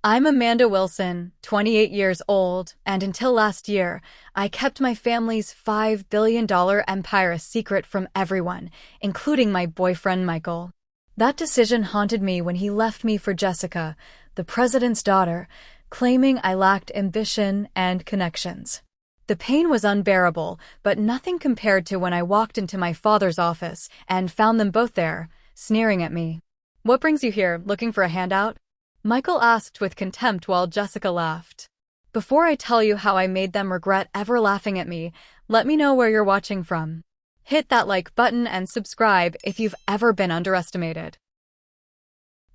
I'm Amanda Wilson, 28 years old, and until last year, I kept my family's $5 billion empire a secret from everyone, including my boyfriend Michael. That decision haunted me when he left me for Jessica, the president's daughter, claiming I lacked ambition and connections. The pain was unbearable, but nothing compared to when I walked into my father's office and found them both there, sneering at me. "What brings you here, looking for a handout?" Michael asked with contempt while Jessica laughed. "Before I tell you how I made them regret ever laughing at me, let me know where you're watching from. Hit that like button and subscribe if you've ever been underestimated."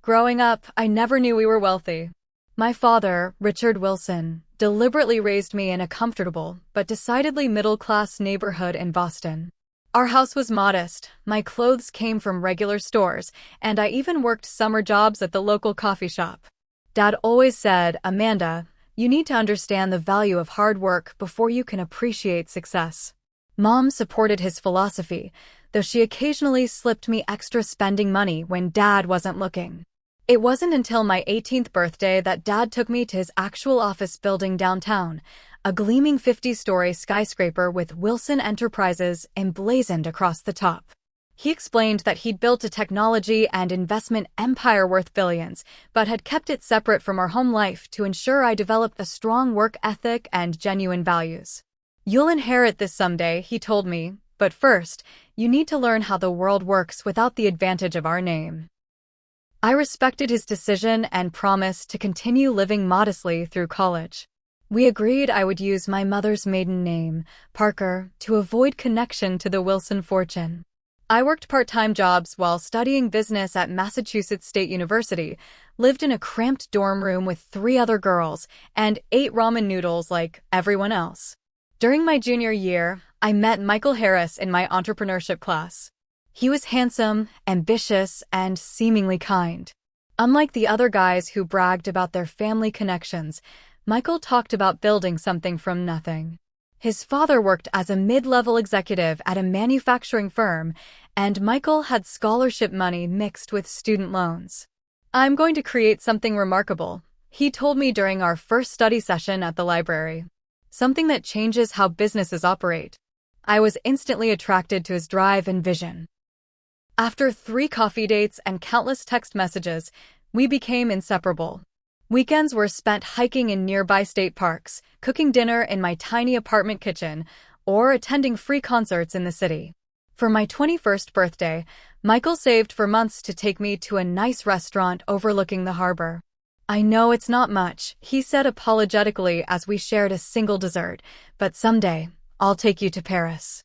Growing up, I never knew we were wealthy. My father, Richard Wilson, deliberately raised me in a comfortable but decidedly middle-class neighborhood in Boston. Our house was modest, my clothes came from regular stores, and I even worked summer jobs at the local coffee shop. Dad always said, "Amanda, you need to understand the value of hard work before you can appreciate success." Mom supported his philosophy, though she occasionally slipped me extra spending money when Dad wasn't looking. It wasn't until my 18th birthday that Dad took me to his actual office building downtown, a gleaming 50-story skyscraper with Wilson Enterprises emblazoned across the top. He explained that he'd built a technology and investment empire worth billions, but had kept it separate from our home life to ensure I developed a strong work ethic and genuine values. "You'll inherit this someday," he told me, "but first, you need to learn how the world works without the advantage of our name." I respected his decision and promised to continue living modestly through college. We agreed I would use my mother's maiden name, Parker, to avoid connection to the Wilson fortune. I worked part-time jobs while studying business at Massachusetts State University, lived in a cramped dorm room with 3 other girls, and ate ramen noodles like everyone else. During my junior year, I met Michael Harris in my entrepreneurship class. He was handsome, ambitious, and seemingly kind. Unlike the other guys who bragged about their family connections, Michael talked about building something from nothing. His father worked as a mid-level executive at a manufacturing firm, and Michael had scholarship money mixed with student loans. "I'm going to create something remarkable," he told me during our first study session at the library. "Something that changes how businesses operate." I was instantly attracted to his drive and vision. After 3 coffee dates and countless text messages, we became inseparable. Weekends were spent hiking in nearby state parks, cooking dinner in my tiny apartment kitchen, or attending free concerts in the city. For my 21st birthday, Michael saved for months to take me to a nice restaurant overlooking the harbor. "I know it's not much," he said apologetically as we shared a single dessert, "but someday, I'll take you to Paris."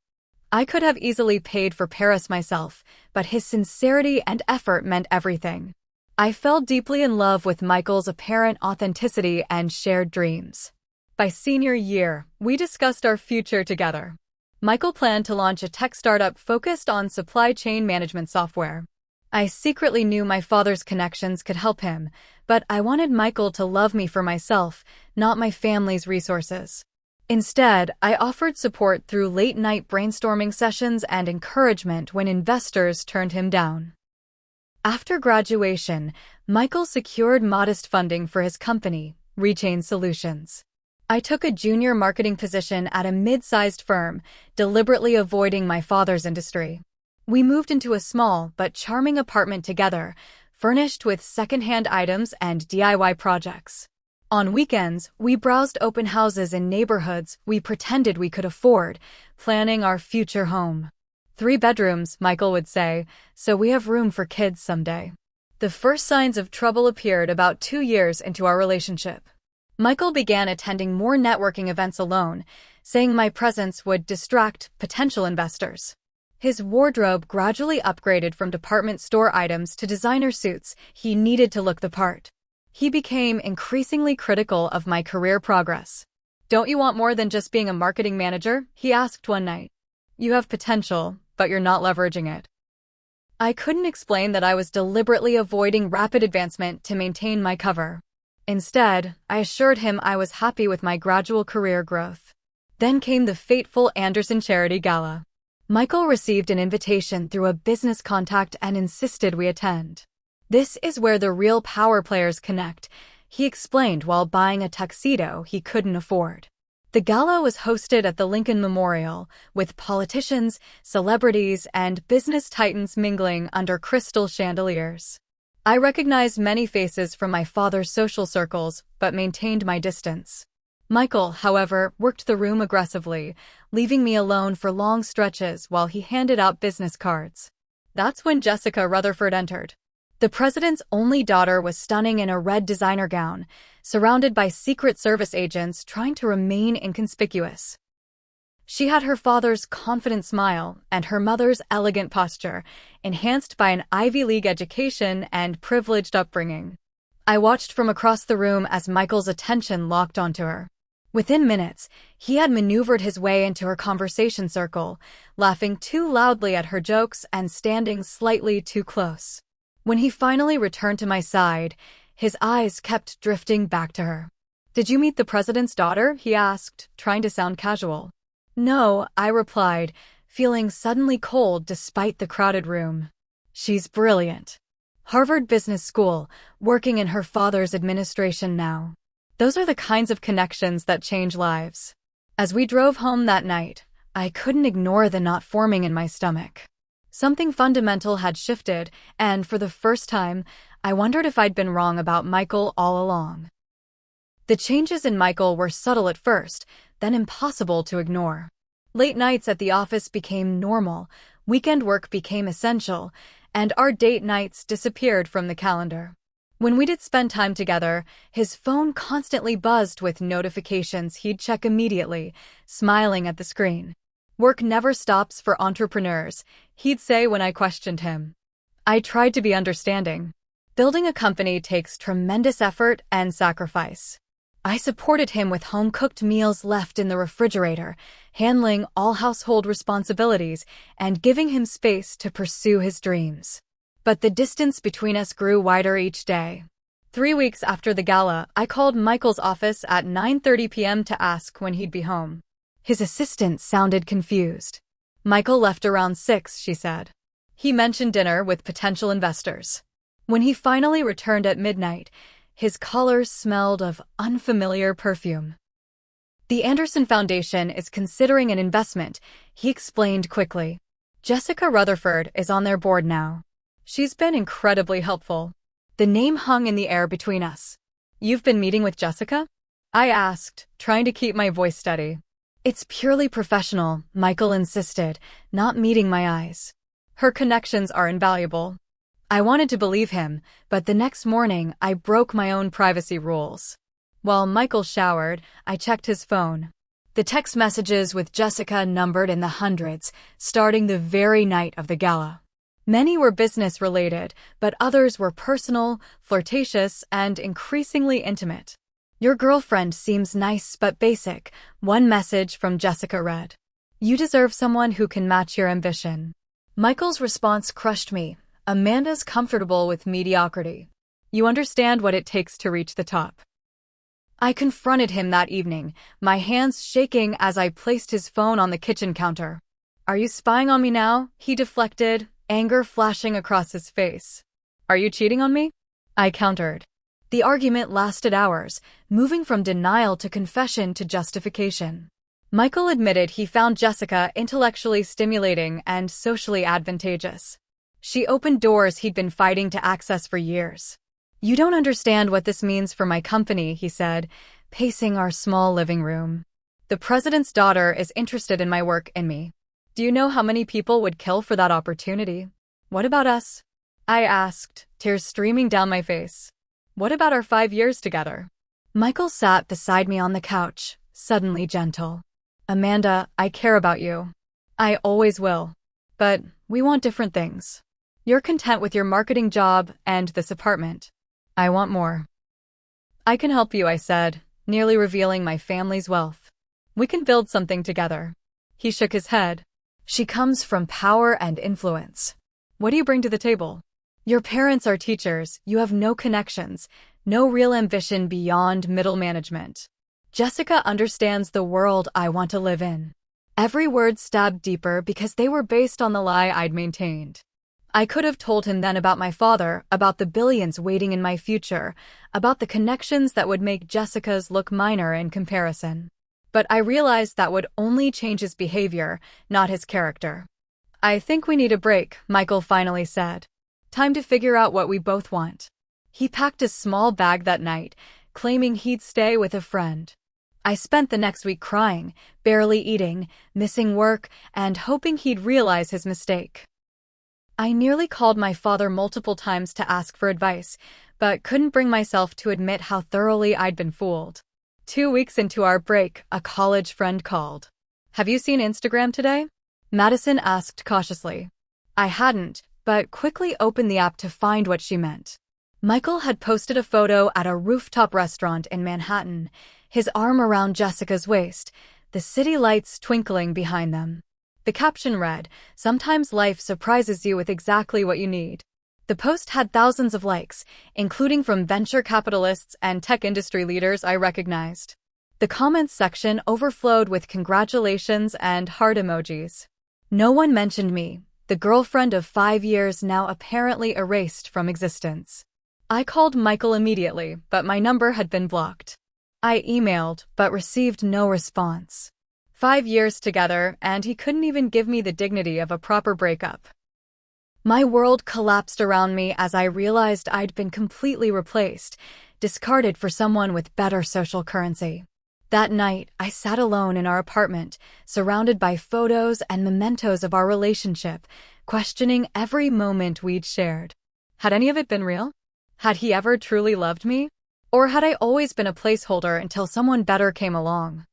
I could have easily paid for Paris myself, but his sincerity and effort meant everything. I fell deeply in love with Michael's apparent authenticity and shared dreams. By senior year, we discussed our future together. Michael planned to launch a tech startup focused on supply chain management software. I secretly knew my father's connections could help him, but I wanted Michael to love me for myself, not my family's resources. Instead, I offered support through late-night brainstorming sessions and encouragement when investors turned him down. After graduation, Michael secured modest funding for his company, Rechain Solutions. I took a junior marketing position at a mid-sized firm, deliberately avoiding my father's industry. We moved into a small but charming apartment together, furnished with second-hand items and DIY projects. On weekends, we browsed open houses in neighborhoods we pretended we could afford, planning our future home. 3 bedrooms, Michael would say, so we have room for kids someday. The first signs of trouble appeared about 2 years into our relationship. Michael began attending more networking events alone, saying my presence would distract potential investors. His wardrobe gradually upgraded from department store items to designer suits. He needed to look the part. He became increasingly critical of my career progress. "Don't you want more than just being a marketing manager?" he asked one night. "You have potential, but you're not leveraging it." I couldn't explain that I was deliberately avoiding rapid advancement to maintain my cover. Instead, I assured him I was happy with my gradual career growth. Then came the fateful Anderson Charity Gala. Michael received an invitation through a business contact and insisted we attend. This is where the real power players connect, he explained while buying a tuxedo he couldn't afford. The gala was hosted at the Lincoln Memorial, with politicians, celebrities, and business titans mingling under crystal chandeliers. I recognized many faces from my father's social circles, but maintained my distance. Michael, however, worked the room aggressively, leaving me alone for long stretches while he handed out business cards. That's when Jessica Rutherford entered. The president's only daughter was stunning in a red designer gown, surrounded by Secret Service agents trying to remain inconspicuous. She had her father's confident smile and her mother's elegant posture, enhanced by an Ivy League education and privileged upbringing. I watched from across the room as Michael's attention locked onto her. Within minutes, he had maneuvered his way into her conversation circle, laughing too loudly at her jokes and standing slightly too close. When he finally returned to my side, his eyes kept drifting back to her. "Did you meet the president's daughter?" he asked, trying to sound casual. "No," I replied, feeling suddenly cold despite the crowded room. "She's brilliant. Harvard Business School, working in her father's administration now." Those are the kinds of connections that change lives. As we drove home that night, I couldn't ignore the knot forming in my stomach. Something fundamental had shifted, and for the first time, I wondered if I'd been wrong about Michael all along. The changes in Michael were subtle at first, then impossible to ignore. Late nights at the office became normal, weekend work became essential, and our date nights disappeared from the calendar. When we did spend time together, his phone constantly buzzed with notifications he'd check immediately, smiling at the screen. "Work never stops for entrepreneurs," he'd say when I questioned him. I tried to be understanding. Building a company takes tremendous effort and sacrifice. I supported him with home-cooked meals left in the refrigerator, handling all household responsibilities, and giving him space to pursue his dreams. But the distance between us grew wider each day. 3 weeks after the gala, I called Michael's office at 9:30 p.m. to ask when he'd be home. His assistant sounded confused. "Michael left around 6, she said. He mentioned dinner with potential investors." When he finally returned at midnight, his collar smelled of unfamiliar perfume. "The Anderson Foundation is considering an investment," he explained quickly. "Jessica Rutherford is on their board now. She's been incredibly helpful." The name hung in the air between us. "You've been meeting with Jessica?" I asked, trying to keep my voice steady. "It's purely professional," Michael insisted, not meeting my eyes. "Her connections are invaluable." I wanted to believe him, but the next morning I broke my own privacy rules. While Michael showered, I checked his phone. The text messages with Jessica numbered in the hundreds, starting the very night of the gala. Many were business-related, but others were personal, flirtatious, and increasingly intimate. "Your girlfriend seems nice but basic," one message from Jessica read. "You deserve someone who can match your ambition." Michael's response crushed me. "Amanda's comfortable with mediocrity. You understand what it takes to reach the top." I confronted him that evening, my hands shaking as I placed his phone on the kitchen counter. "Are you spying on me now?" he deflected, anger flashing across his face. "Are you cheating on me?" I countered. The argument lasted hours, moving from denial to confession to justification. Michael admitted he found Jessica intellectually stimulating and socially advantageous. She opened doors he'd been fighting to access for years. "You don't understand what this means for my company," he said, pacing our small living room. "The president's daughter is interested in my work and me. Do you know how many people would kill for that opportunity?" "What about us?" I asked, tears streaming down my face. "What about our 5 years together?" Michael sat beside me on the couch, suddenly gentle. "Amanda, I care about you. I always will. But we want different things. You're content with your marketing job and this apartment. I want more." "I can help you," I said, nearly revealing my family's wealth. "We can build something together." He shook his head. "She comes from power and influence. What do you bring to the table? Your parents are teachers, you have no connections, no real ambition beyond middle management. Jessica understands the world I want to live in." Every word stabbed deeper because they were based on the lie I'd maintained. I could have told him then about my father, about the billions waiting in my future, about the connections that would make Jessica's look minor in comparison. But I realized that would only change his behavior, not his character. "I think we need a break," Michael finally said. "Time to figure out what we both want." He packed a small bag that night, claiming he'd stay with a friend. I spent the next week crying, barely eating, missing work, and hoping he'd realize his mistake. I nearly called my father multiple times to ask for advice, but couldn't bring myself to admit how thoroughly I'd been fooled. 2 weeks into our break, a college friend called. "Have you seen Instagram today?" Madison asked cautiously. I hadn't, but quickly opened the app to find what she meant. Michael had posted a photo at a rooftop restaurant in Manhattan, his arm around Jessica's waist, the city lights twinkling behind them. The caption read, "Sometimes life surprises you with exactly what you need." The post had thousands of likes, including from venture capitalists and tech industry leaders I recognized. The comments section overflowed with congratulations and heart emojis. No one mentioned me, the girlfriend of 5 years now apparently erased from existence. I called Michael immediately, but my number had been blocked. I emailed, but received no response. 5 years together, and he couldn't even give me the dignity of a proper breakup. My world collapsed around me as I realized I'd been completely replaced, discarded for someone with better social currency. That night, I sat alone in our apartment, surrounded by photos and mementos of our relationship, questioning every moment we'd shared. Had any of it been real? Had he ever truly loved me? Or had I always been a placeholder until someone better came along?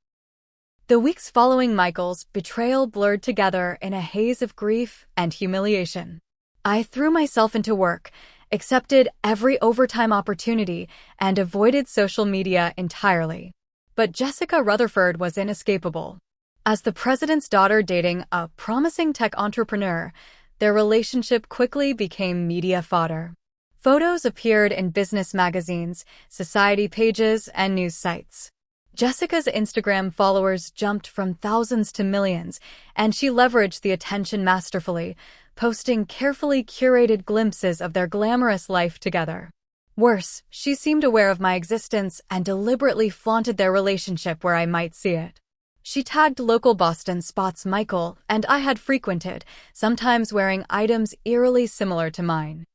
The weeks following Michael's betrayal blurred together in a haze of grief and humiliation. I threw myself into work, accepted every overtime opportunity, and avoided social media entirely. But Jessica Rutherford was inescapable. As the president's daughter dating a promising tech entrepreneur, their relationship quickly became media fodder. Photos appeared in business magazines, society pages, and news sites. Jessica's Instagram followers jumped from thousands to millions, and she leveraged the attention masterfully, posting carefully curated glimpses of their glamorous life together. Worse, she seemed aware of my existence and deliberately flaunted their relationship where I might see it. She tagged local Boston spots Michael and I had frequented, sometimes wearing items eerily similar to mine.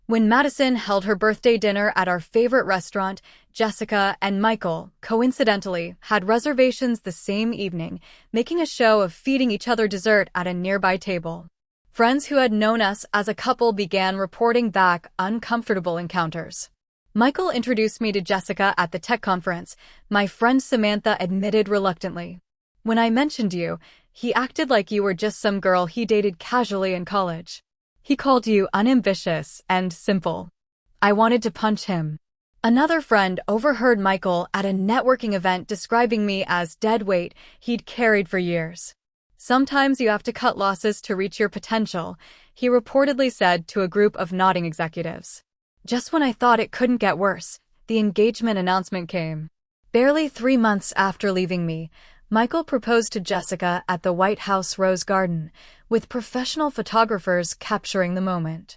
When Madison held her birthday dinner at our favorite restaurant, Jessica and Michael, coincidentally, had reservations the same evening, making a show of feeding each other dessert at a nearby table. Friends who had known us as a couple began reporting back uncomfortable encounters. Michael introduced me to Jessica at the tech conference, my friend Samantha admitted reluctantly. "When I mentioned you, he acted like you were just some girl he dated casually in college. He called you unambitious and simple." I wanted to punch him. Another friend overheard Michael at a networking event describing me as dead weight he'd carried for years. "Sometimes you have to cut losses to reach your potential," he reportedly said to a group of nodding executives. Just when I thought it couldn't get worse, the engagement announcement came. Barely 3 months after leaving me, Michael proposed to Jessica at the White House Rose Garden, with professional photographers capturing the moment.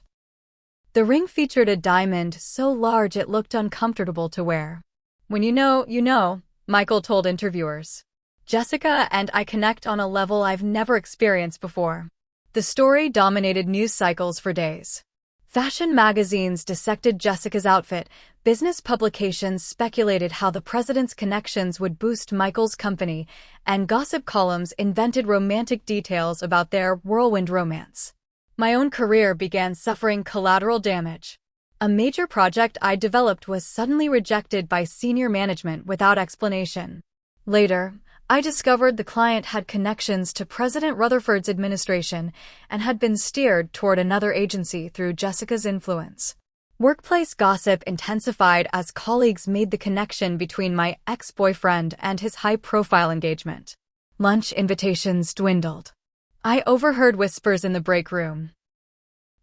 The ring featured a diamond so large it looked uncomfortable to wear. "When you know," Michael told interviewers. Jessica and I connect on a level I've never experienced before. The story dominated news cycles for days. Fashion magazines dissected Jessica's outfit, business publications speculated how the president's connections would boost Michael's company, and gossip columns invented romantic details about their whirlwind romance. My own career began suffering collateral damage. A major project I developed was suddenly rejected by senior management without explanation. Later, I discovered the client had connections to President Rutherford's administration and had been steered toward another agency through Jessica's influence. Workplace gossip intensified as colleagues made the connection between my ex-boyfriend and his high-profile engagement. Lunch invitations dwindled. I overheard whispers in the break room.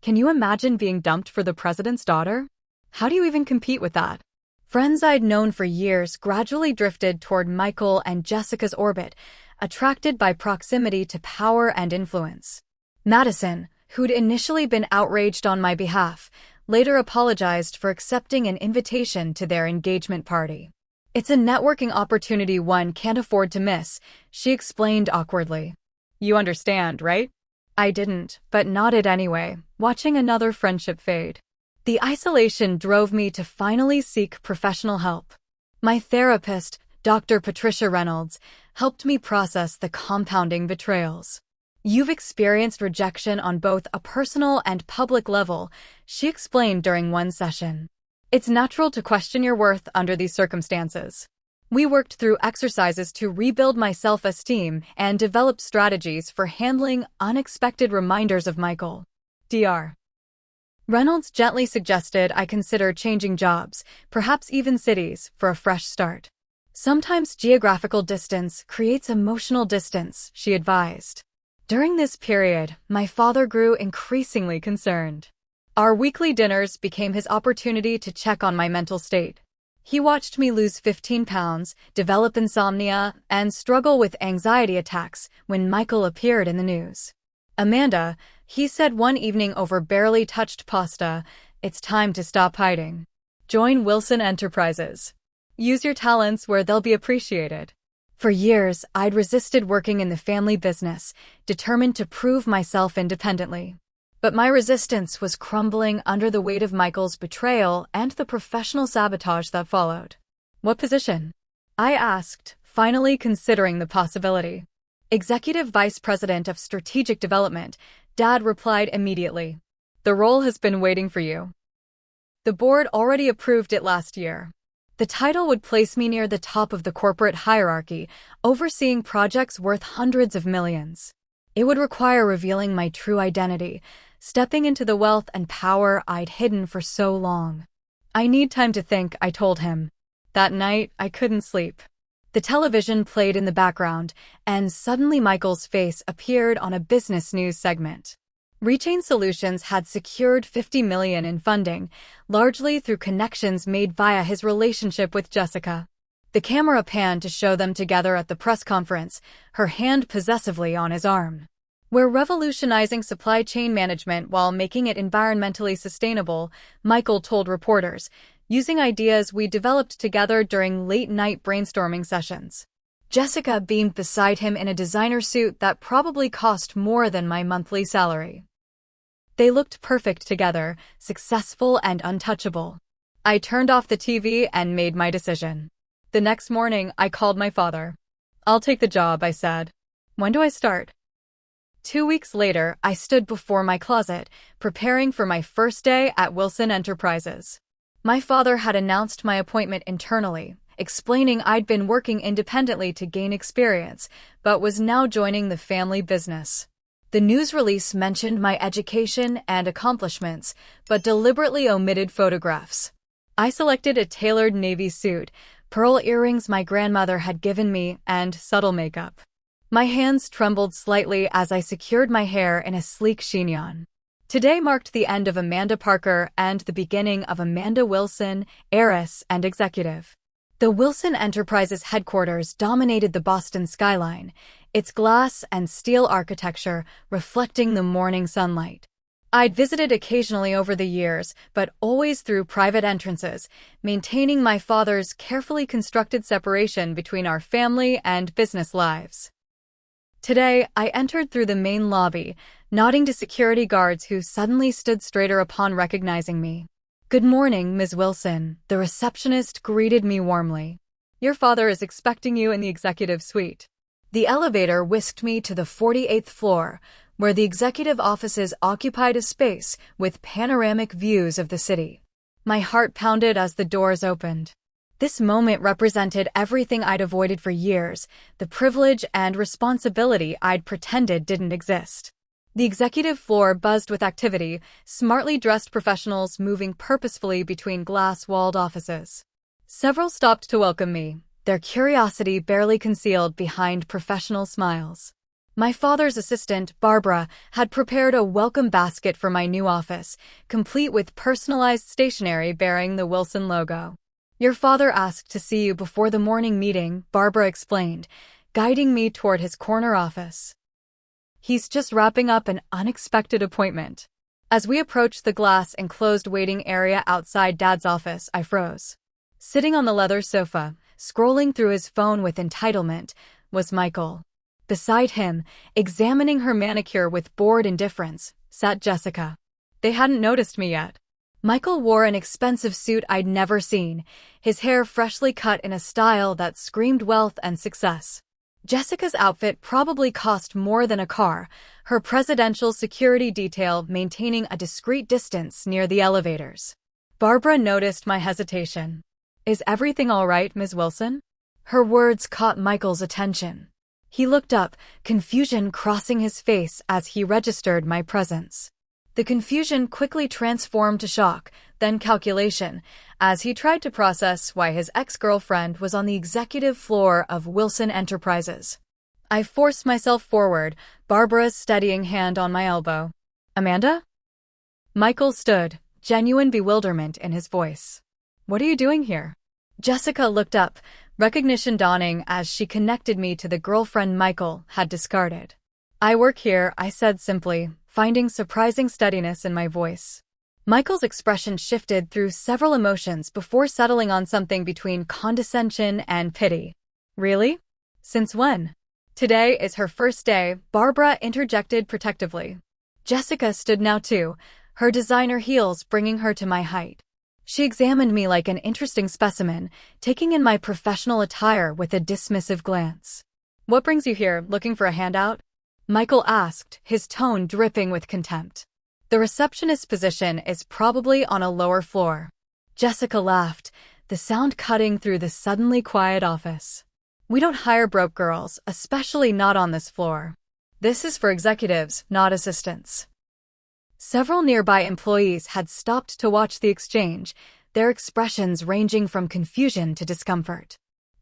"Can you imagine being dumped for the president's daughter? How do you even compete with that?" Friends I'd known for years gradually drifted toward Michael and Jessica's orbit, attracted by proximity to power and influence. Madison, who'd initially been outraged on my behalf, later apologized for accepting an invitation to their engagement party. "It's a networking opportunity one can't afford to miss," she explained awkwardly. "You understand, right?" I didn't, but nodded anyway, watching another friendship fade. The isolation drove me to finally seek professional help. My therapist, Dr. Patricia Reynolds, helped me process the compounding betrayals. "You've experienced rejection on both a personal and public level," she explained during one session. "It's natural to question your worth under these circumstances." We worked through exercises to rebuild my self-esteem and developed strategies for handling unexpected reminders of Michael. Dr. Reynolds gently suggested I consider changing jobs, perhaps even cities, for a fresh start. "Sometimes geographical distance creates emotional distance," she advised. During this period, my father grew increasingly concerned. Our weekly dinners became his opportunity to check on my mental state. He watched me lose 15 pounds, develop insomnia, and struggle with anxiety attacks when Michael appeared in the news. "Amanda," he said one evening over barely touched pasta, "it's time to stop hiding. Join Wilson Enterprises. Use your talents where they'll be appreciated." For years, I'd resisted working in the family business, determined to prove myself independently. But my resistance was crumbling under the weight of Michael's betrayal and the professional sabotage that followed. "What position?" I asked, finally considering the possibility. "Executive Vice President of Strategic Development," Dad replied immediately. "The role has been waiting for you. The board already approved it last year." The title would place me near the top of the corporate hierarchy, overseeing projects worth hundreds of millions. It would require revealing my true identity, stepping into the wealth and power I'd hidden for so long. "I need time to think," I told him. That night, I couldn't sleep. The television played in the background, and suddenly Michael's face appeared on a business news segment. Rechain Solutions had secured $50 million in funding, largely through connections made via his relationship with Jessica. The camera panned to show them together at the press conference, her hand possessively on his arm. "We're revolutionizing supply chain management while making it environmentally sustainable," Michael told reporters, using ideas we developed together during late-night brainstorming sessions. Jessica beamed beside him in a designer suit that probably cost more than my monthly salary. They looked perfect together, successful and untouchable. I turned off the TV and made my decision. The next morning, I called my father. "I'll take the job," I said. "When do I start?" 2 weeks later, I stood before my closet, preparing for my first day at Wilson Enterprises. My father had announced my appointment internally, explaining I'd been working independently to gain experience, but was now joining the family business. The news release mentioned my education and accomplishments, but deliberately omitted photographs. I selected a tailored navy suit, pearl earrings my grandmother had given me, and subtle makeup. My hands trembled slightly as I secured my hair in a sleek chignon. Today marked the end of Amanda Parker and the beginning of Amanda Wilson, heiress and executive. The Wilson Enterprises headquarters dominated the Boston skyline, its glass and steel architecture reflecting the morning sunlight. I'd visited occasionally over the years, but always through private entrances, maintaining my father's carefully constructed separation between our family and business lives. Today, I entered through the main lobby, nodding to security guards who suddenly stood straighter upon recognizing me. "Good morning, Ms. Wilson," the receptionist greeted me warmly. "Your father is expecting you in the executive suite." The elevator whisked me to the 48th floor, where the executive offices occupied a space with panoramic views of the city. My heart pounded as the doors opened. This moment represented everything I'd avoided for years, the privilege and responsibility I'd pretended didn't exist. The executive floor buzzed with activity, smartly dressed professionals moving purposefully between glass-walled offices. Several stopped to welcome me, their curiosity barely concealed behind professional smiles. My father's assistant, Barbara, had prepared a welcome basket for my new office, complete with personalized stationery bearing the Wilson logo. "Your father asked to see you before the morning meeting," Barbara explained, guiding me toward his corner office. He's just wrapping up an unexpected appointment. As we approached the glass-enclosed waiting area outside Dad's office, I froze. Sitting on the leather sofa, scrolling through his phone with entitlement, was Michael. Beside him, examining her manicure with bored indifference, sat Jessica. They hadn't noticed me yet. Michael wore an expensive suit I'd never seen, his hair freshly cut in a style that screamed wealth and success. Jessica's outfit probably cost more than a car, her presidential security detail maintaining a discreet distance near the elevators. Barbara noticed my hesitation. "Is everything all right, Ms. Wilson?" Her words caught Michael's attention. He looked up, confusion crossing his face as he registered my presence. The confusion quickly transformed to shock, then calculation, as he tried to process why his ex-girlfriend was on the executive floor of Wilson Enterprises. I forced myself forward, Barbara's steadying hand on my elbow. "Amanda?" Michael stood, genuine bewilderment in his voice. "What are you doing here?" Jessica looked up, recognition dawning as she connected me to the girlfriend Michael had discarded. "I work here," I said simply, finding surprising steadiness in my voice. Michael's expression shifted through several emotions before settling on something between condescension and pity. "Really? Since when?" "Today is her first day," Barbara interjected protectively. Jessica stood now too, her designer heels bringing her to my height. She examined me like an interesting specimen, taking in my professional attire with a dismissive glance. "What brings you here, looking for a handout?" Michael asked, his tone dripping with contempt. "The receptionist's position is probably on a lower floor." Jessica laughed, the sound cutting through the suddenly quiet office. "We don't hire broke girls, especially not on this floor. This is for executives, not assistants." Several nearby employees had stopped to watch the exchange, their expressions ranging from confusion to discomfort.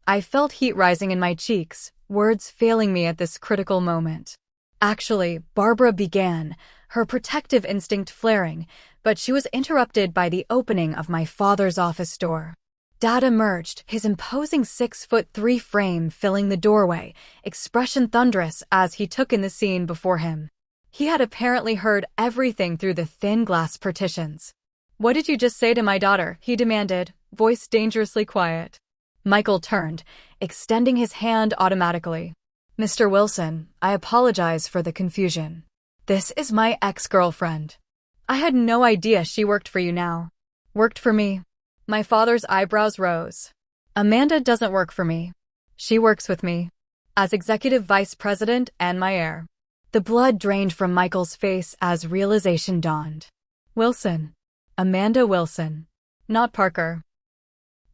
I felt heat rising in my cheeks, words failing me at this critical moment. "Actually," Barbara began, her protective instinct flaring, but she was interrupted by the opening of my father's office door. Dad emerged, his imposing 6'3" frame filling the doorway, expression thunderous as he took in the scene before him. He had apparently heard everything through the thin glass partitions. "What did you just say to my daughter?" he demanded, voice dangerously quiet. Michael turned, extending his hand automatically. "Mr. Wilson, I apologize for the confusion. This is my ex-girlfriend. I had no idea she worked for you now." "Worked for me?" My father's eyebrows rose. "Amanda doesn't work for me. She works with me. As executive vice president and my heir." The blood drained from Michael's face as realization dawned. "Wilson. Amanda Wilson. Not Parker."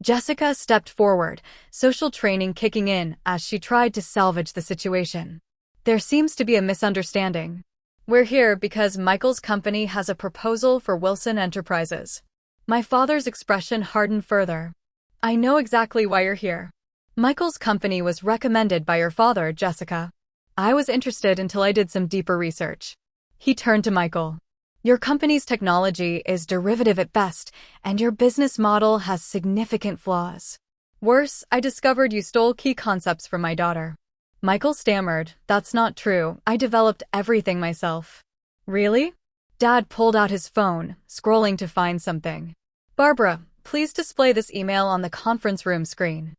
Jessica stepped forward, social training kicking in as she tried to salvage the situation. "There seems to be a misunderstanding. We're here because Michael's company has a proposal for Wilson Enterprises." My father's expression hardened further. "I know exactly why you're here. Michael's company was recommended by your father, Jessica. I was interested until I did some deeper research." He turned to Michael. "Your company's technology is derivative at best, and your business model has significant flaws. Worse, I discovered you stole key concepts from my daughter." Michael stammered, "That's not true. I developed everything myself." "Really?" Dad pulled out his phone, scrolling to find something. "Barbara, please display this email on the conference room screen."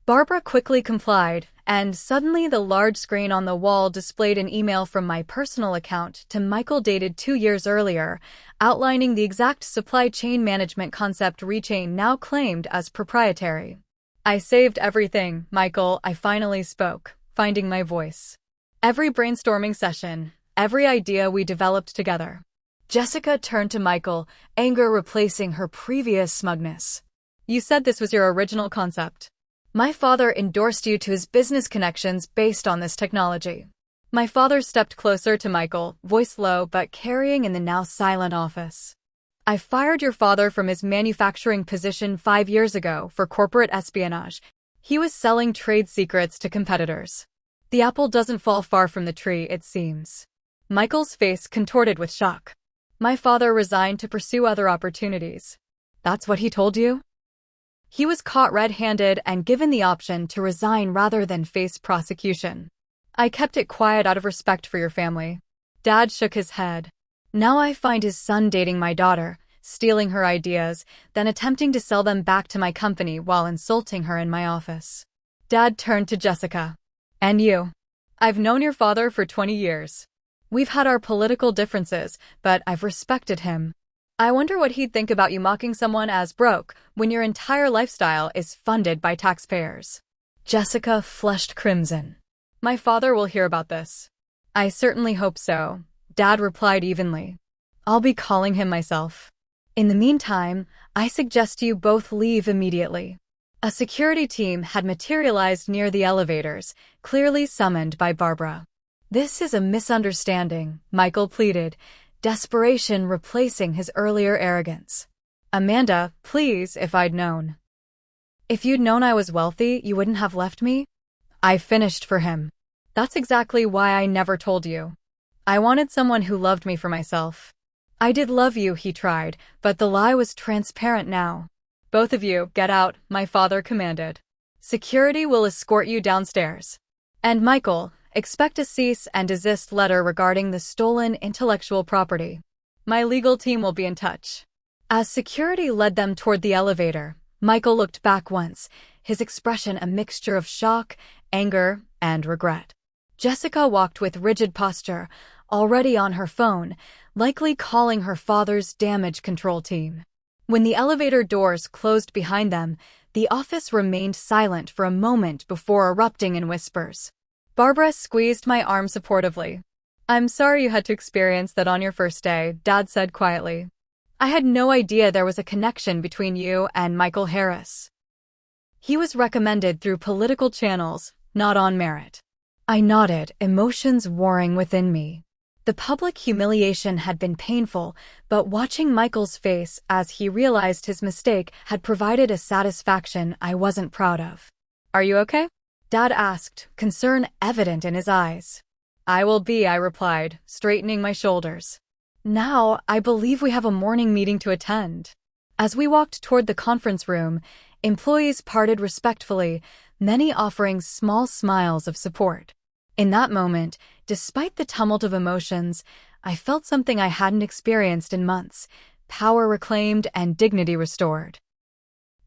Barbara quickly complied, and suddenly the large screen on the wall displayed an email from my personal account to Michael dated 2 years earlier, outlining the exact supply chain management concept Rechain now claimed as proprietary. "I saved everything, Michael," I finally spoke, finding my voice. "Every brainstorming session, every idea we developed together." Jessica turned to Michael, anger replacing her previous smugness. "You said this was your original concept. My father endorsed you to his business connections based on this technology." My father stepped closer to Michael, voice low but carrying in the now silent office. "I fired your father from his manufacturing position 5 years ago for corporate espionage. He was selling trade secrets to competitors. The apple doesn't fall far from the tree, it seems." Michael's face contorted with shock. "My father resigned to pursue other opportunities." "That's what he told you?" "He was caught red-handed and given the option to resign rather than face prosecution." I kept it quiet out of respect for your family. Dad shook his head. Now I find his son dating my daughter, stealing her ideas, then attempting to sell them back to my company while insulting her in my office. Dad turned to Jessica. And you? I've known your father for 20 years. We've had our political differences, but I've respected him. I wonder what he'd think about you mocking someone as broke when your entire lifestyle is funded by taxpayers. Jessica flushed crimson. My father will hear about this. I certainly hope so, Dad replied evenly. I'll be calling him myself. In the meantime, I suggest you both leave immediately. A security team had materialized near the elevators, clearly summoned by Barbara. This is a misunderstanding, Michael pleaded, desperation replacing his earlier arrogance. Amanda, please, if I'd known. If you'd known I was wealthy, you wouldn't have left me? I finished for him. That's exactly why I never told you. I wanted someone who loved me for myself. I did love you, he tried, but the lie was transparent now. Both of you, get out, my father commanded. Security will escort you downstairs. And Michael, expect a cease and desist letter regarding the stolen intellectual property. My legal team will be in touch. As security led them toward the elevator, Michael looked back once, his expression a mixture of shock, anger, and regret. Jessica walked with rigid posture, already on her phone, likely calling her father's damage control team. When the elevator doors closed behind them, the office remained silent for a moment before erupting in whispers. Barbara squeezed my arm supportively. I'm sorry you had to experience that on your first day, Dad said quietly. I had no idea there was a connection between you and Michael Harris. He was recommended through political channels, not on merit. I nodded, emotions warring within me. The public humiliation had been painful, but watching Michael's face as he realized his mistake had provided a satisfaction I wasn't proud of. Are you okay? Dad asked, concern evident in his eyes. I will be, I replied, straightening my shoulders. Now, I believe we have a morning meeting to attend. As we walked toward the conference room, employees parted respectfully, many offering small smiles of support. In that moment, despite the tumult of emotions, I felt something I hadn't experienced in months, power reclaimed and dignity restored.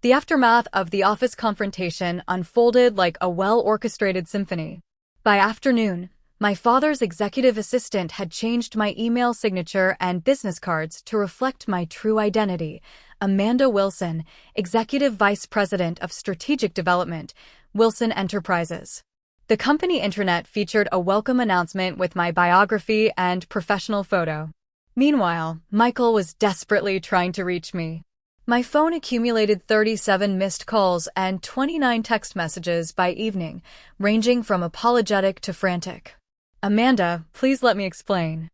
The aftermath of the office confrontation unfolded like a well-orchestrated symphony. By afternoon, my father's executive assistant had changed my email signature and business cards to reflect my true identity, Amanda Wilson, Executive Vice President of Strategic Development, Wilson Enterprises. The company intranet featured a welcome announcement with my biography and professional photo. Meanwhile, Michael was desperately trying to reach me. My phone accumulated 37 missed calls and 29 text messages by evening, ranging from apologetic to frantic. Amanda, please let me explain.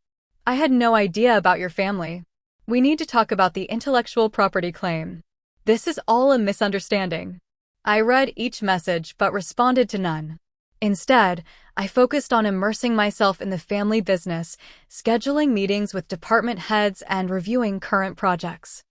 I had no idea about your family. We need to talk about the intellectual property claim. This is all a misunderstanding. I read each message but responded to none. Instead, I focused on immersing myself in the family business, scheduling meetings with department heads and reviewing current projects.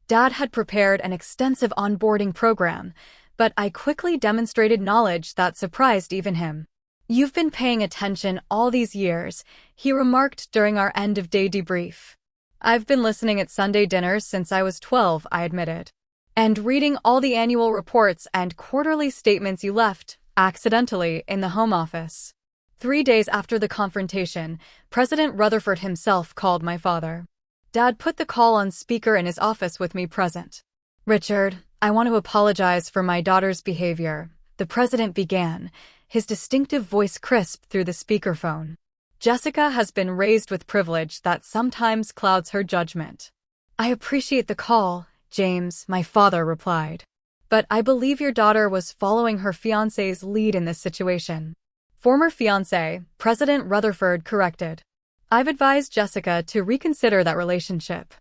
Dad had prepared an extensive onboarding program, but I quickly demonstrated knowledge that surprised even him. You've been paying attention all these years, he remarked during our end-of-day debrief. I've been listening at Sunday dinners since I was 12, I admitted. And reading all the annual reports and quarterly statements you left, accidentally, in the home office. 3 days after the confrontation, President Rutherford himself called my father. Dad put the call on speaker in his office with me present. Richard, I want to apologize for my daughter's behavior, the president began, his distinctive voice crisp through the speakerphone. Jessica has been raised with privilege that sometimes clouds her judgment. I appreciate the call, James, my father replied. But I believe your daughter was following her fiancé's lead in this situation. Former fiancé, President Rutherford corrected. I've advised Jessica to reconsider that relationship.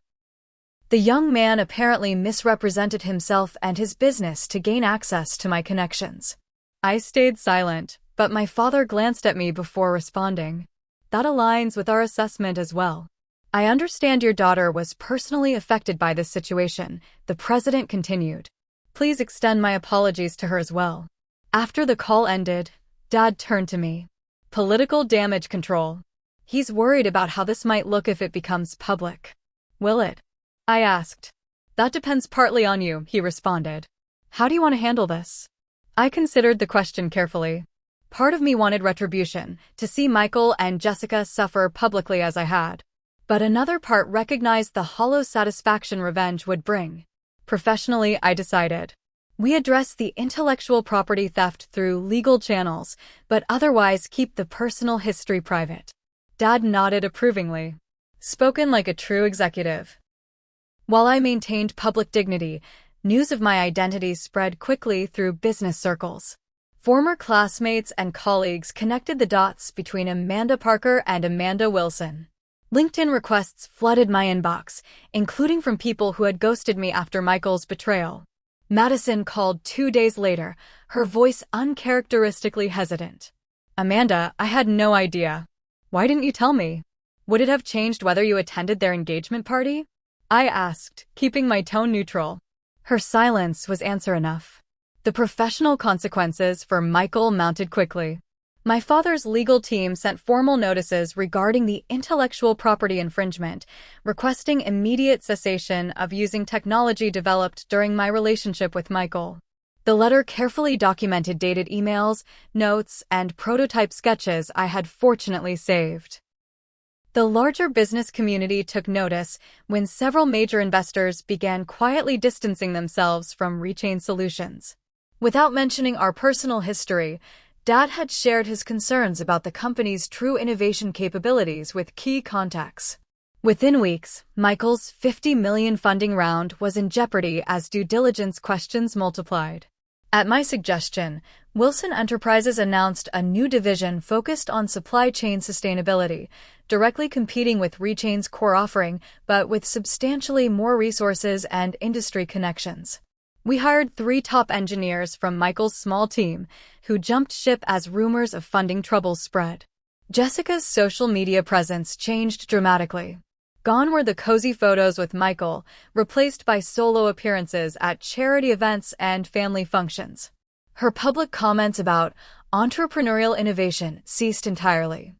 The young man apparently misrepresented himself and his business to gain access to my connections. I stayed silent, but my father glanced at me before responding. That aligns with our assessment as well. I understand your daughter was personally affected by this situation, the president continued. Please extend my apologies to her as well. After the call ended, Dad turned to me. Political damage control. He's worried about how this might look if it becomes public. Will it? I asked. That depends partly on you, he responded. How do you want to handle this? I considered the question carefully. Part of me wanted retribution, to see Michael and Jessica suffer publicly as I had. But another part recognized the hollow satisfaction revenge would bring. Professionally, I decided. We address the intellectual property theft through legal channels, but otherwise keep the personal history private. Dad nodded approvingly. Spoken like a true executive. While I maintained public dignity, news of my identity spread quickly through business circles. Former classmates and colleagues connected the dots between Amanda Parker and Amanda Wilson. LinkedIn requests flooded my inbox, including from people who had ghosted me after Michael's betrayal. Madison called 2 days later, her voice uncharacteristically hesitant. Amanda, I had no idea. Why didn't you tell me? Would it have changed whether you attended their engagement party? I asked, keeping my tone neutral. Her silence was answer enough. The professional consequences for Michael mounted quickly. My father's legal team sent formal notices regarding the intellectual property infringement, requesting immediate cessation of using technology developed during my relationship with Michael. The letter carefully documented dated emails, notes, and prototype sketches I had fortunately saved. The larger business community took notice when several major investors began quietly distancing themselves from Rechain Solutions. Without mentioning our personal history, Dad had shared his concerns about the company's true innovation capabilities with key contacts. Within weeks, Michael's $50 million funding round was in jeopardy as due diligence questions multiplied. At my suggestion, Wilson Enterprises announced a new division focused on supply chain sustainability, directly competing with Rechain's core offering, but with substantially more resources and industry connections. We hired 3 top engineers from Michael's small team, who jumped ship as rumors of funding troubles spread. Jessica's social media presence changed dramatically. Gone were the cozy photos with Michael, replaced by solo appearances at charity events and family functions. Her public comments about entrepreneurial innovation ceased entirely.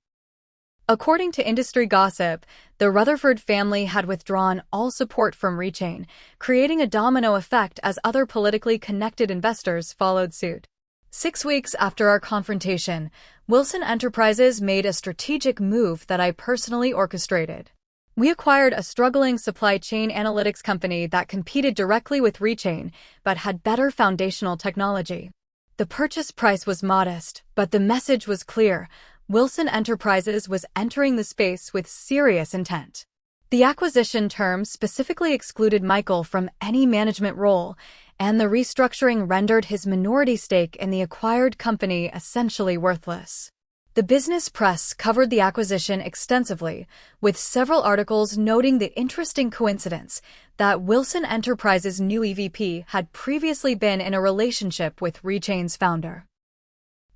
According to industry gossip, the Rutherford family had withdrawn all support from Rechain, creating a domino effect as other politically connected investors followed suit. 6 weeks after our confrontation, Wilson Enterprises made a strategic move that I personally orchestrated. We acquired a struggling supply chain analytics company that competed directly with Rechain, but had better foundational technology. The purchase price was modest, but the message was clear. Wilson Enterprises was entering the space with serious intent. The acquisition terms specifically excluded Michael from any management role, and the restructuring rendered his minority stake in the acquired company essentially worthless. The business press covered the acquisition extensively, with several articles noting the interesting coincidence that Wilson Enterprises' new EVP had previously been in a relationship with Rechain's founder.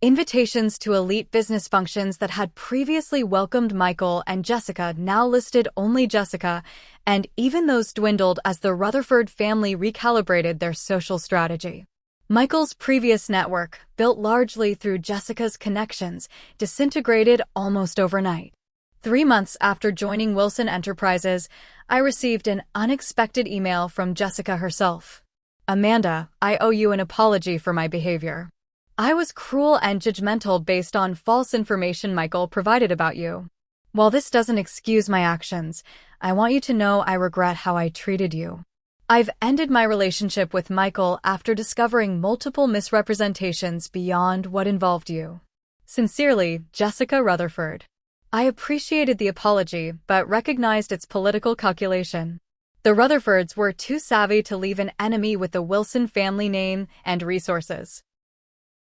Invitations to elite business functions that had previously welcomed Michael and Jessica now listed only Jessica, and even those dwindled as the Rutherford family recalibrated their social strategy. Michael's previous network, built largely through Jessica's connections, disintegrated almost overnight. 3 months after joining Wilson Enterprises, I received an unexpected email from Jessica herself. Amanda, I owe you an apology for my behavior. I was cruel and judgmental based on false information Michael provided about you. While this doesn't excuse my actions, I want you to know I regret how I treated you. I've ended my relationship with Michael after discovering multiple misrepresentations beyond what involved you. Sincerely, Jessica Rutherford. I appreciated the apology, but recognized its political calculation. The Rutherfords were too savvy to leave an enemy with the Wilson family name and resources.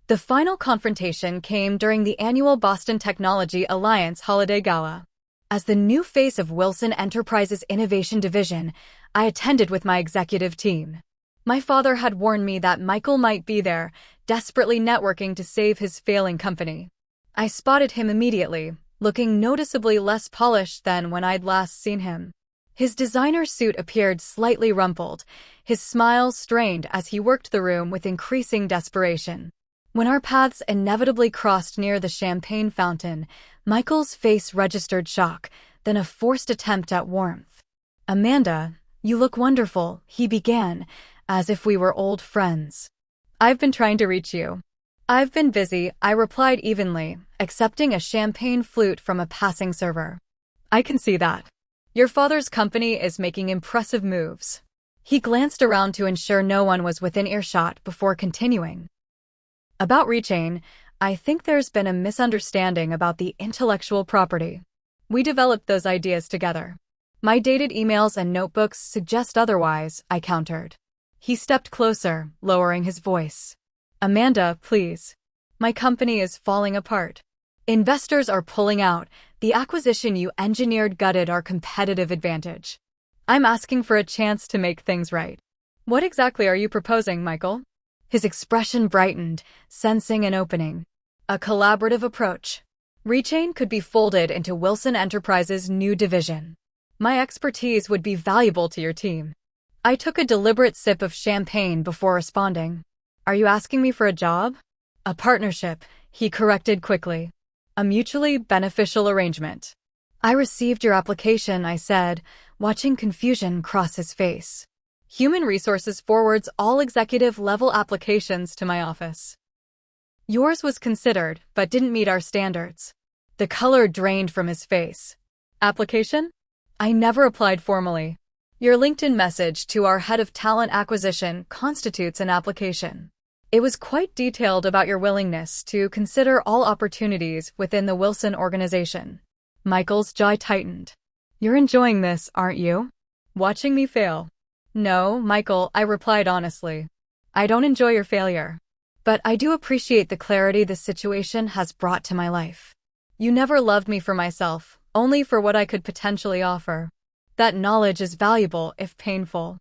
The final confrontation came during the annual Boston Technology Alliance Holiday Gala. As the new face of Wilson Enterprises' Innovation Division, I attended with my executive team. My father had warned me that Michael might be there, desperately networking to save his failing company. I spotted him immediately, looking noticeably less polished than when I'd last seen him. His designer suit appeared slightly rumpled, his smile strained as he worked the room with increasing desperation. When our paths inevitably crossed near the champagne fountain, Michael's face registered shock, then a forced attempt at warmth. "Amanda, you look wonderful," he began, as if we were old friends. "I've been trying to reach you." "I've been busy," I replied evenly, accepting a champagne flute from a passing server. "I can see that. Your father's company is making impressive moves." He glanced around to ensure no one was within earshot before continuing. "About reaching, I think there's been a misunderstanding about the intellectual property. We developed those ideas together. My dated emails and notebooks suggest otherwise," I countered. He stepped closer, lowering his voice. "Amanda, please. My company is falling apart. Investors are pulling out. The acquisition you engineered gutted our competitive advantage. I'm asking for a chance to make things right." "What exactly are you proposing, Michael?" His expression brightened, sensing an opening. "A collaborative approach. Rechain could be folded into Wilson Enterprises' new division. My expertise would be valuable to your team." I took a deliberate sip of champagne before responding. "Are you asking me for a job?" "A partnership," he corrected quickly. "A mutually beneficial arrangement." "I received your application," I said, watching confusion cross his face. "Human Resources forwards all executive-level applications to my office. Yours was considered, but didn't meet our standards." The color drained from his face. "Application? I never applied formally. Your LinkedIn message to our head of talent acquisition constitutes an application. It was quite detailed about your willingness to consider all opportunities within the Wilson organization." Michael's jaw tightened. "You're enjoying this, aren't you? Watching me fail?" "No, Michael," I replied honestly. "I don't enjoy your failure. But I do appreciate the clarity this situation has brought to my life. You never loved me for myself, only for what I could potentially offer. That knowledge is valuable if painful."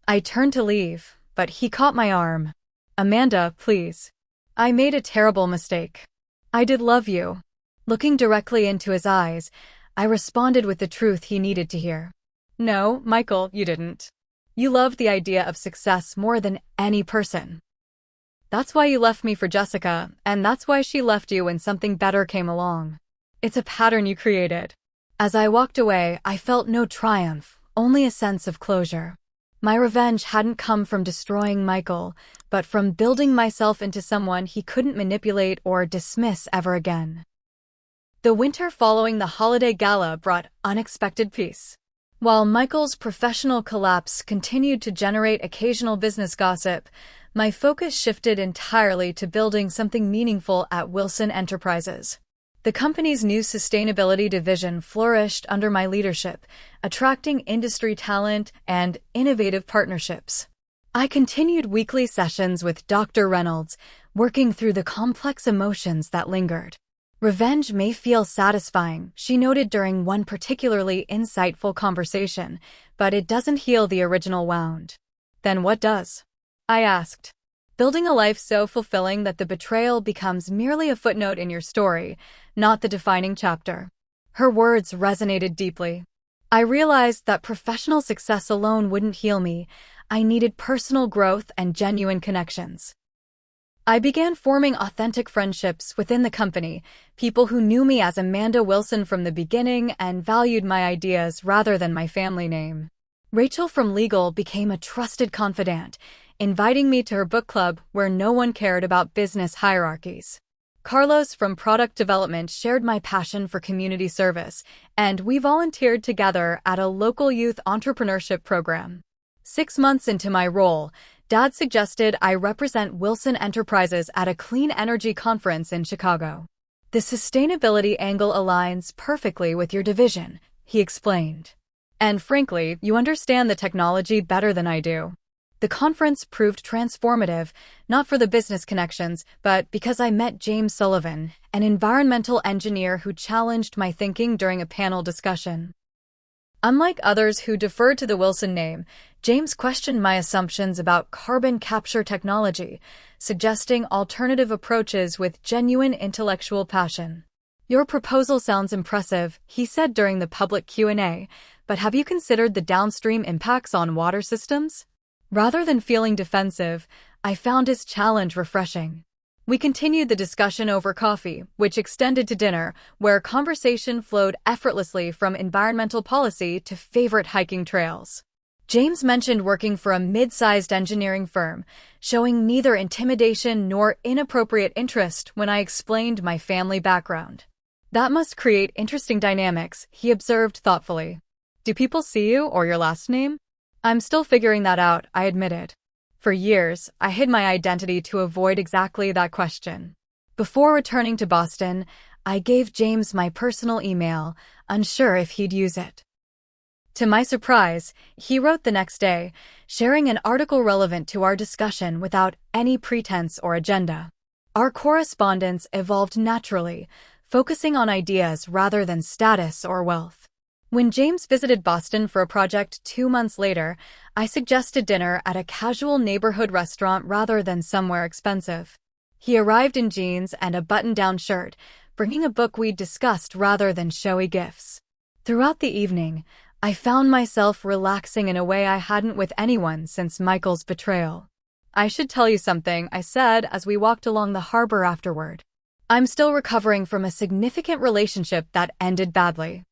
I turned to leave, but he caught my arm. "Amanda, please. I made a terrible mistake. I did love you." Looking directly into his eyes, I responded with the truth he needed to hear. "No, Michael, you didn't. You loved the idea of success more than any person. That's why you left me for Jessica, and that's why she left you when something better came along. It's a pattern you created." As I walked away, I felt no triumph, only a sense of closure. My revenge hadn't come from destroying Michael, but from building myself into someone he couldn't manipulate or dismiss ever again. The winter following the holiday gala brought unexpected peace. While Michael's professional collapse continued to generate occasional business gossip, my focus shifted entirely to building something meaningful at Wilson Enterprises. The company's new sustainability division flourished under my leadership, attracting industry talent and innovative partnerships. I continued weekly sessions with Dr. Reynolds, working through the complex emotions that lingered. "Revenge may feel satisfying," she noted during one particularly insightful conversation, "but it doesn't heal the original wound." "Then what does?" I asked. "Building a life so fulfilling that the betrayal becomes merely a footnote in your story, not the defining chapter." Her words resonated deeply. I realized that professional success alone wouldn't heal me. I needed personal growth and genuine connections. I began forming authentic friendships within the company, people who knew me as Amanda Wilson from the beginning and valued my ideas rather than my family name. Rachel from legal became a trusted confidant, inviting me to her book club where no one cared about business hierarchies. Carlos from product development shared my passion for community service, and we volunteered together at a local youth entrepreneurship program. 6 months into my role, Dad suggested I represent Wilson Enterprises at a clean energy conference in Chicago. "The sustainability angle aligns perfectly with your division," he explained. "And frankly, you understand the technology better than I do." The conference proved transformative, not for the business connections, but because I met James Sullivan, an environmental engineer who challenged my thinking during a panel discussion. Unlike others who deferred to the Wilson name, James questioned my assumptions about carbon capture technology, suggesting alternative approaches with genuine intellectual passion. "Your proposal sounds impressive," he said during the public Q&A, "but have you considered the downstream impacts on water systems?" Rather than feeling defensive, I found his challenge refreshing. We continued the discussion over coffee, which extended to dinner, where conversation flowed effortlessly from environmental policy to favorite hiking trails. James mentioned working for a mid-sized engineering firm, showing neither intimidation nor inappropriate interest when I explained my family background. That must create interesting dynamics, he observed thoughtfully. Do people see you or your last name? I'm still figuring that out, I admitted. For years, I hid my identity to avoid exactly that question. Before returning to Boston, I gave James my personal email, unsure if he'd use it. To my surprise, he wrote the next day, sharing an article relevant to our discussion without any pretense or agenda. Our correspondence evolved naturally, focusing on ideas rather than status or wealth. When James visited Boston for a project 2 months later, I suggested dinner at a casual neighborhood restaurant rather than somewhere expensive. He arrived in jeans and a button-down shirt, bringing a book we'd discussed rather than showy gifts. Throughout the evening, I found myself relaxing in a way I hadn't with anyone since Michael's betrayal. I should tell you something, I said as we walked along the harbor afterward. I'm still recovering from a significant relationship that ended badly.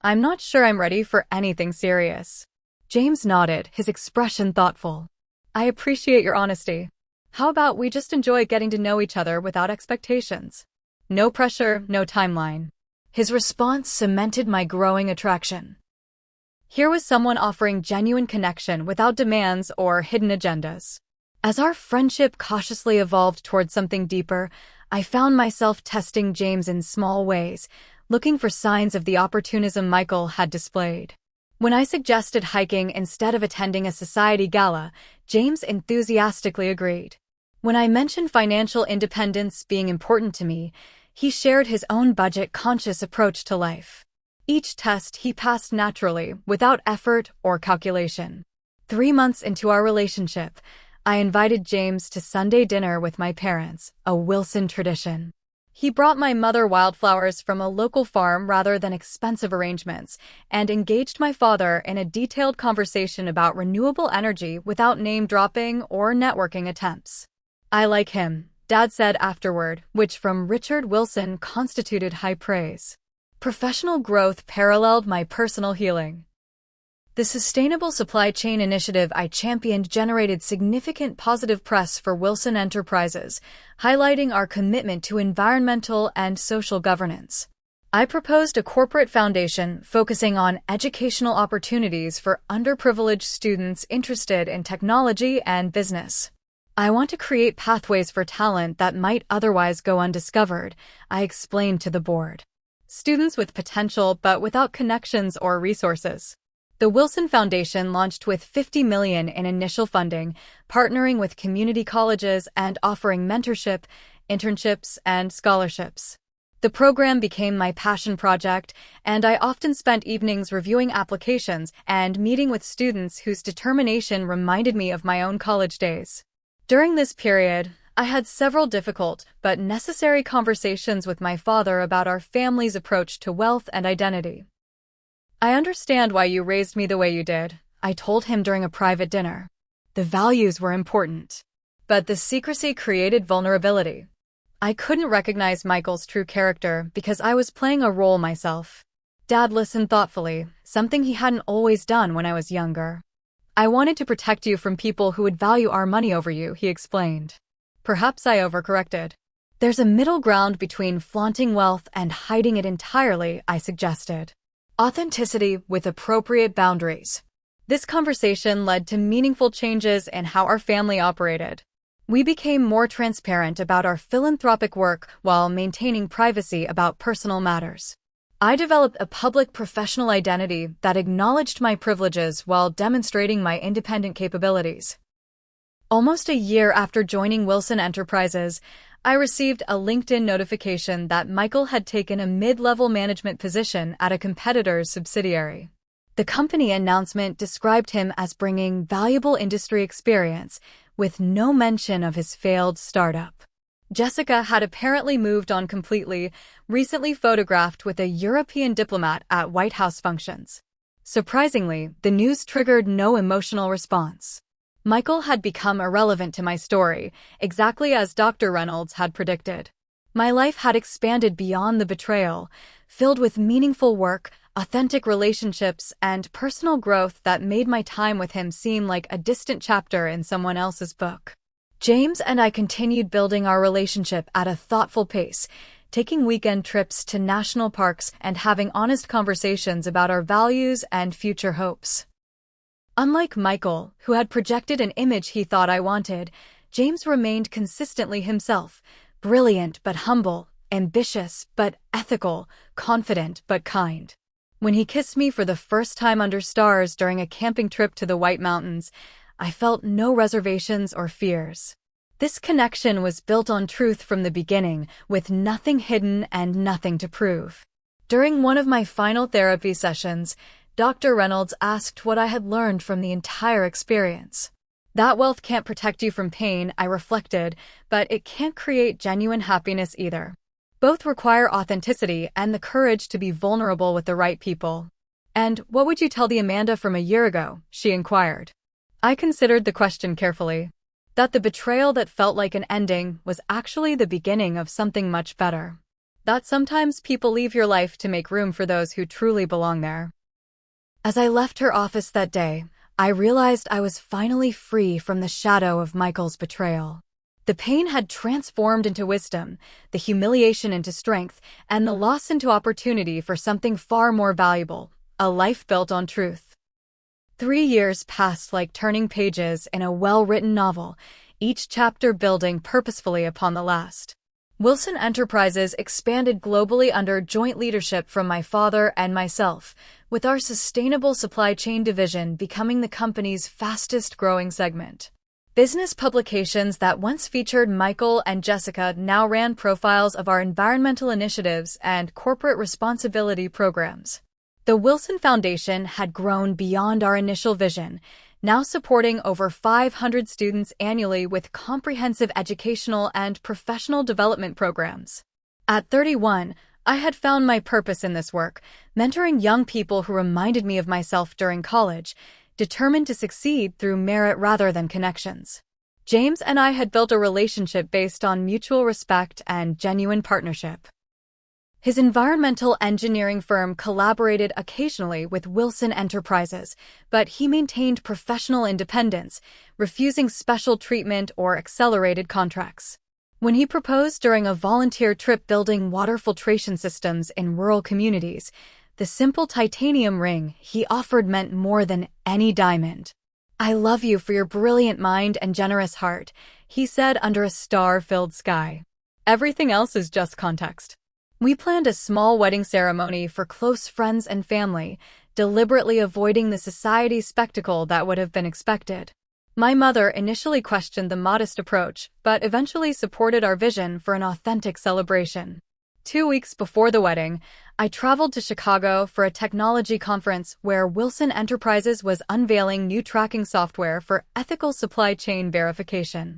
I'm not sure I'm ready for anything serious. James nodded, his expression thoughtful. I appreciate your honesty. How about we just enjoy getting to know each other without expectations? No pressure, no timeline. His response cemented my growing attraction. Here was someone offering genuine connection without demands or hidden agendas. As our friendship cautiously evolved toward something deeper, I found myself testing James in small ways, looking for signs of the opportunism Michael had displayed. When I suggested hiking instead of attending a society gala, James enthusiastically agreed. When I mentioned financial independence being important to me, he shared his own budget-conscious approach to life. Each test he passed naturally, without effort or calculation. 3 months into our relationship, I invited James to Sunday dinner with my parents, a Wilson tradition. He brought my mother wildflowers from a local farm rather than expensive arrangements, and engaged my father in a detailed conversation about renewable energy without name-dropping or networking attempts. I like him, Dad said afterward, which from Richard Wilson constituted high praise. Professional growth paralleled my personal healing. The sustainable supply chain initiative I championed generated significant positive press for Wilson Enterprises, highlighting our commitment to environmental and social governance. I proposed a corporate foundation focusing on educational opportunities for underprivileged students interested in technology and business. I want to create pathways for talent that might otherwise go undiscovered, I explained to the board. Students with potential but without connections or resources. The Wilson Foundation launched with $50 million in initial funding, partnering with community colleges and offering mentorship, internships, and scholarships. The program became my passion project, and I often spent evenings reviewing applications and meeting with students whose determination reminded me of my own college days. During this period, I had several difficult but necessary conversations with my father about our family's approach to wealth and identity. I understand why you raised me the way you did, I told him during a private dinner. The values were important, but the secrecy created vulnerability. I couldn't recognize Michael's true character because I was playing a role myself. Dad listened thoughtfully, something he hadn't always done when I was younger. I wanted to protect you from people who would value our money over you, he explained. Perhaps I overcorrected. There's a middle ground between flaunting wealth and hiding it entirely, I suggested. Authenticity with appropriate boundaries. This conversation led to meaningful changes in how our family operated. We became more transparent about our philanthropic work while maintaining privacy about personal matters. I developed a public professional identity that acknowledged my privileges while demonstrating my independent capabilities. Almost a year after joining Wilson Enterprises, I received a LinkedIn notification that Michael had taken a mid-level management position at a competitor's subsidiary. The company announcement described him as bringing valuable industry experience, with no mention of his failed startup. Jessica had apparently moved on completely, recently photographed with a European diplomat at White House functions. Surprisingly, the news triggered no emotional response. Michael had become irrelevant to my story, exactly as Dr. Reynolds had predicted. My life had expanded beyond the betrayal, filled with meaningful work, authentic relationships, and personal growth that made my time with him seem like a distant chapter in someone else's book. James and I continued building our relationship at a thoughtful pace, taking weekend trips to national parks and having honest conversations about our values and future hopes. Unlike Michael, who had projected an image he thought I wanted, James remained consistently himself, brilliant but humble, ambitious but ethical, confident but kind. When he kissed me for the first time under stars during a camping trip to the White Mountains, I felt no reservations or fears. This connection was built on truth from the beginning, with nothing hidden and nothing to prove. During one of my final therapy sessions, Dr. Reynolds asked what I had learned from the entire experience. That wealth can't protect you from pain, I reflected, but it can't create genuine happiness either. Both require authenticity and the courage to be vulnerable with the right people. And what would you tell the Amanda from a year ago? She inquired. I considered the question carefully. That the betrayal that felt like an ending was actually the beginning of something much better. That sometimes people leave your life to make room for those who truly belong there. As I left her office that day, I realized I was finally free from the shadow of Michael's betrayal. The pain had transformed into wisdom, the humiliation into strength, and the loss into opportunity for something far more valuable, a life built on truth. 3 years passed like turning pages in a well-written novel, each chapter building purposefully upon the last. Wilson Enterprises expanded globally under joint leadership from my father and myself, with our sustainable supply chain division becoming the company's fastest-growing segment. Business publications that once featured Michael and Jessica now ran profiles of our environmental initiatives and corporate responsibility programs. The Wilson Foundation had grown beyond our initial vision, now supporting over 500 students annually with comprehensive educational and professional development programs. At 31, I had found my purpose in this work, mentoring young people who reminded me of myself during college, determined to succeed through merit rather than connections. James and I had built a relationship based on mutual respect and genuine partnership. His environmental engineering firm collaborated occasionally with Wilson Enterprises, but he maintained professional independence, refusing special treatment or accelerated contracts. When he proposed during a volunteer trip building water filtration systems in rural communities, the simple titanium ring he offered meant more than any diamond. "I love you for your brilliant mind and generous heart," he said under a star-filled sky. "Everything else is just context." We planned a small wedding ceremony for close friends and family, deliberately avoiding the society spectacle that would have been expected. My mother initially questioned the modest approach, but eventually supported our vision for an authentic celebration. 2 weeks before the wedding, I traveled to Chicago for a technology conference where Wilson Enterprises was unveiling new tracking software for ethical supply chain verification.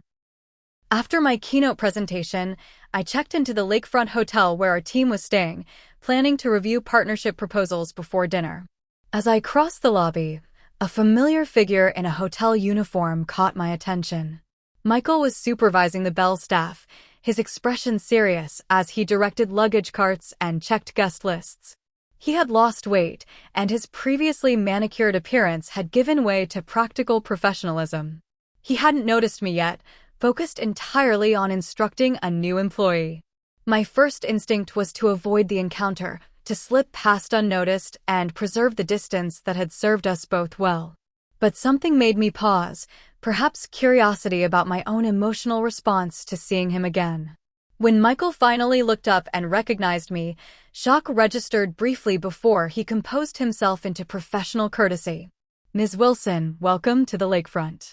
After my keynote presentation, I checked into the lakefront hotel where our team was staying, planning to review partnership proposals before dinner. As I crossed the lobby, a familiar figure in a hotel uniform caught my attention. Michael was supervising the Bell staff, his expression serious as he directed luggage carts and checked guest lists. He had lost weight, and his previously manicured appearance had given way to practical professionalism. He hadn't noticed me yet, focused entirely on instructing a new employee. My first instinct was to avoid the encounter, to slip past unnoticed and preserve the distance that had served us both well. But something made me pause, perhaps curiosity about my own emotional response to seeing him again. When Michael finally looked up and recognized me, shock registered briefly before he composed himself into professional courtesy. "Ms. Wilson, welcome to the lakefront.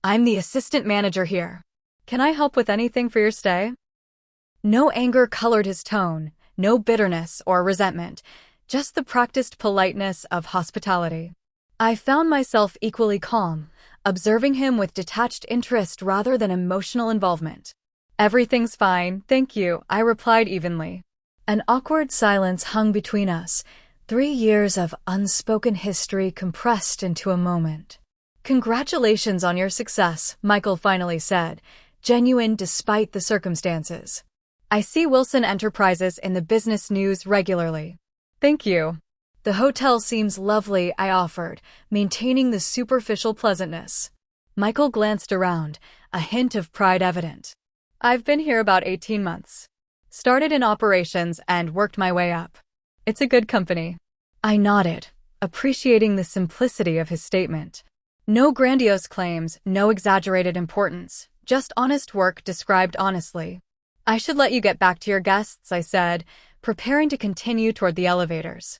I'm the assistant manager here. Can I help with anything for your stay?" No anger colored his tone, no bitterness or resentment, just the practiced politeness of hospitality. I found myself equally calm, observing him with detached interest rather than emotional involvement. "Everything's fine, thank you," I replied evenly. An awkward silence hung between us, 3 years of unspoken history compressed into a moment. Congratulations on your success, Michael finally said, genuine despite the circumstances. I see Wilson Enterprises in the business news regularly. Thank you. The hotel seems lovely, I offered, maintaining the superficial pleasantness. Michael glanced around, a hint of pride evident. I've been here about 18 months. Started in operations and worked my way up. It's a good company. I nodded, appreciating the simplicity of his statement. No grandiose claims, no exaggerated importance, just honest work described honestly. I should let you get back to your guests, I said, preparing to continue toward the elevators.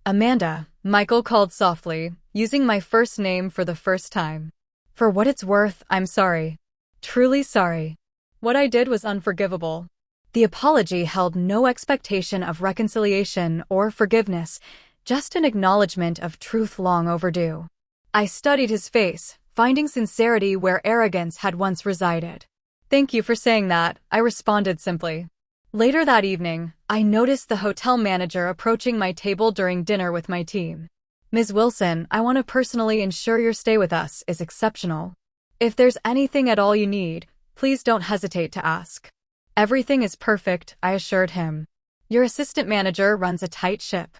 Amanda, Michael called softly, using my first name for the first time. For what it's worth, I'm sorry. Truly sorry. What I did was unforgivable. The apology held no expectation of reconciliation or forgiveness, just an acknowledgement of truth long overdue. I studied his face, finding sincerity where arrogance had once resided. Thank you for saying that, I responded simply. Later that evening, I noticed the hotel manager approaching my table during dinner with my team. Ms. Wilson, I want to personally ensure your stay with us is exceptional. If there's anything at all you need, please don't hesitate to ask. Everything is perfect, I assured him. Your assistant manager runs a tight ship.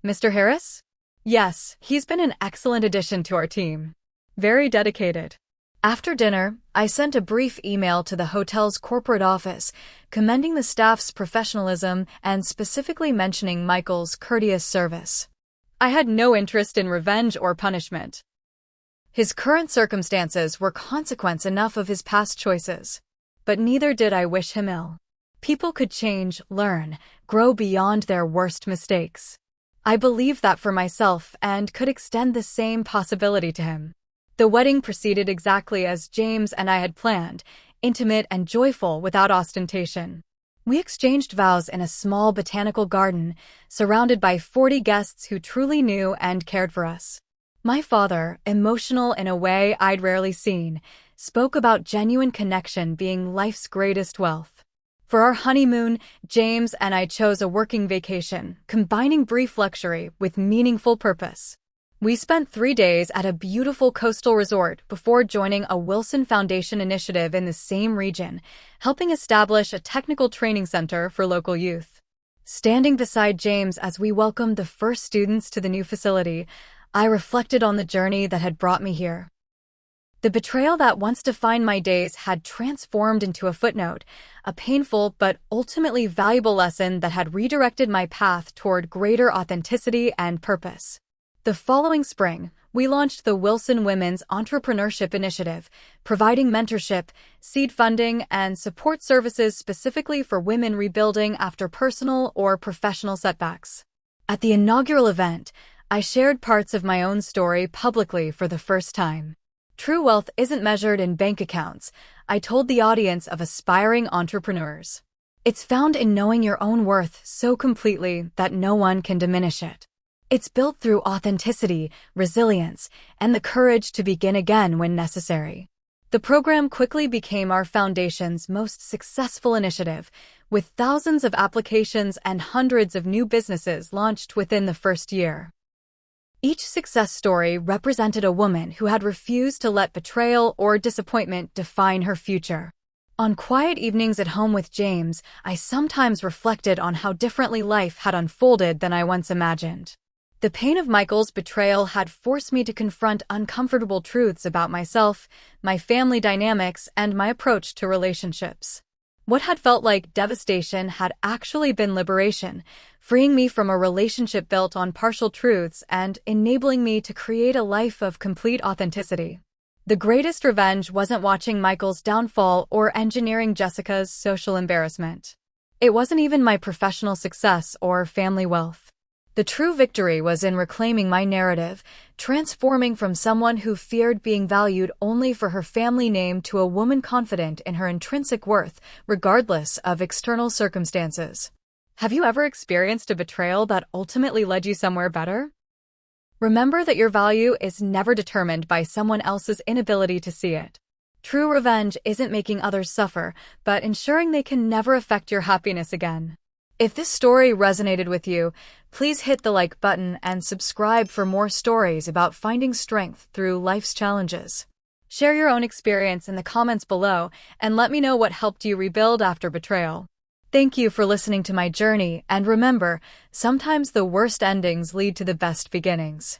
Mr. Harris? Yes, he's been an excellent addition to our team. Very dedicated. After dinner, I sent a brief email to the hotel's corporate office, commending the staff's professionalism and specifically mentioning Michael's courteous service. I had no interest in revenge or punishment. His current circumstances were consequence enough of his past choices. But neither did I wish him ill. People could change, learn, grow beyond their worst mistakes. I believed that for myself and could extend the same possibility to him. The wedding proceeded exactly as James and I had planned, intimate and joyful without ostentation. We exchanged vows in a small botanical garden, surrounded by 40 guests who truly knew and cared for us. My father, emotional in a way I'd rarely seen, spoke about genuine connection being life's greatest wealth. For our honeymoon, James and I chose a working vacation, combining brief luxury with meaningful purpose. We spent 3 days at a beautiful coastal resort before joining a Wilson Foundation initiative in the same region, helping establish a technical training center for local youth. Standing beside James as we welcomed the first students to the new facility, I reflected on the journey that had brought me here. The betrayal that once defined my days had transformed into a footnote, a painful but ultimately valuable lesson that had redirected my path toward greater authenticity and purpose. The following spring, we launched the Wilson Women's Entrepreneurship Initiative, providing mentorship, seed funding, and support services specifically for women rebuilding after personal or professional setbacks. At the inaugural event, I shared parts of my own story publicly for the first time. True wealth isn't measured in bank accounts, I told the audience of aspiring entrepreneurs. It's found in knowing your own worth so completely that no one can diminish it. It's built through authenticity, resilience, and the courage to begin again when necessary. The program quickly became our foundation's most successful initiative, with thousands of applications and hundreds of new businesses launched within the first year. Each success story represented a woman who had refused to let betrayal or disappointment define her future. On quiet evenings at home with James, I sometimes reflected on how differently life had unfolded than I once imagined. The pain of Michael's betrayal had forced me to confront uncomfortable truths about myself, my family dynamics, and my approach to relationships. What had felt like devastation had actually been liberation, freeing me from a relationship built on partial truths and enabling me to create a life of complete authenticity. The greatest revenge wasn't watching Michael's downfall or engineering Jessica's social embarrassment. It wasn't even my professional success or family wealth. The true victory was in reclaiming my narrative, transforming from someone who feared being valued only for her family name to a woman confident in her intrinsic worth, regardless of external circumstances. Have you ever experienced a betrayal that ultimately led you somewhere better? Remember that your value is never determined by someone else's inability to see it. True revenge isn't making others suffer, but ensuring they can never affect your happiness again. If this story resonated with you, please hit the like button and subscribe for more stories about finding strength through life's challenges. Share your own experience in the comments below and let me know what helped you rebuild after betrayal. Thank you for listening to my journey, and remember, sometimes the worst endings lead to the best beginnings.